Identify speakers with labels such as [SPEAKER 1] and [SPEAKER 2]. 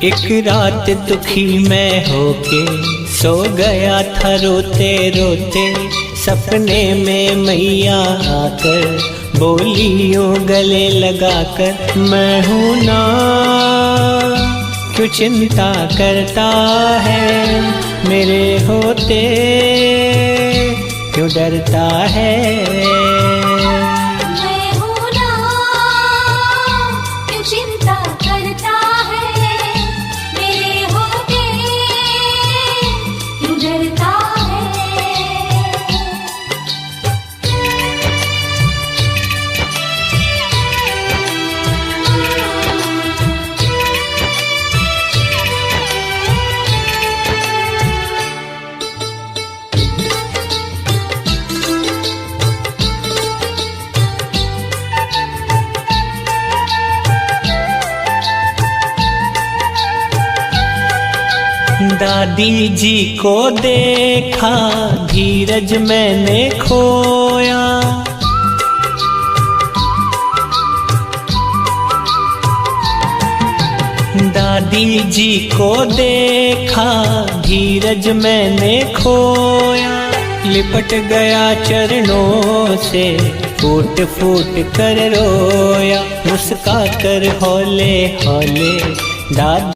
[SPEAKER 1] एक रात दुखी मैं होके सो गया था रोते रोते, सपने में मैया आकर बोलियों गले लगाकर, मैं हूँ ना क्यों चिंता करता है, मेरे होते क्यों डरता है। दादी जी को देखा धीरज मैंने खोया, दादी जी को देखा धीरज मैंने खोया, लिपट गया चरणों से फूट फूट कर रोया, मुस्का कर हौले हौले दादी